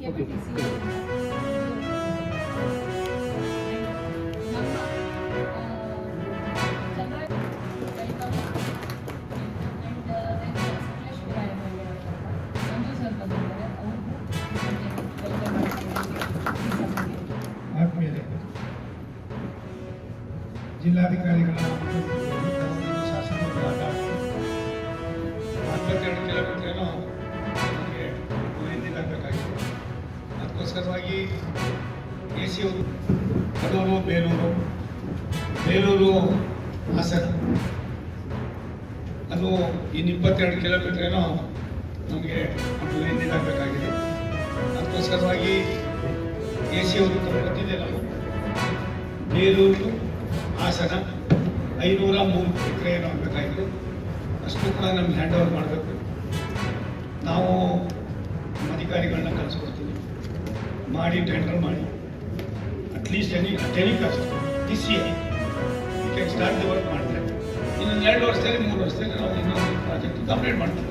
KPTC ಆದ್ಮೇಲೆ ಜಿಲ್ಲಾಧಿಕಾರಿಗಳ ಶಾಸಕರಾದ 42 ಕಿಲೋಮೀಟರ್ ಏನೋ ನಮಗೆ ಹಿಂದಿದ್ದಾಗಬೇಕಾಗಿದೆ. ಅದಕ್ಕೋಸ್ಕರವಾಗಿ AC ಅವರು ಕಡೂರು, ಬೇಲೂರು ಹಾಸನ ಅದು ಇನ್ನು 22 ಕಿಲೋಮೀಟರ್ ಏನೋ ನಮಗೆ ಹಿಂದಿದ್ದಾಗಬೇಕಾಗಿದೆ. ಅದಕ್ಕೋಸ್ಕರವಾಗಿ AC ಅವರು ಗೊತ್ತಿದೆ. ನಾವು ಬೇಲೂರು ಹಾಸನ 503 ಎಕರೆ ಏನೋ ಆಗಬೇಕಾಗಿದೆ. ಅಷ್ಟು ಕೂಡ ನಮ್ಗೆ ಹ್ಯಾಂಡ್ ಓವರ್ ಮಾಡಬೇಕು. ನಾವು ಅಧಿಕಾರಿಗಳನ್ನ ಕಳಿಸ್ಕೊಡ್ತೀವಿ, ಮಾಡಿ ಟೆಂಡರ್ ಮಾಡಿ at least telecast this year we can start the work ಮಾಡ್ತಾರೆ. ಇನ್ನೊಂದು 2 ವರ್ಷದಲ್ಲಿ 3 ವರ್ಷದಲ್ಲಿ ನಾವು ಇನ್ನೊಂದು ಪ್ರಾಜೆಕ್ಟ್ ಕಂಪ್ಲೀಟ್ ಮಾಡ್ತೀವಿ.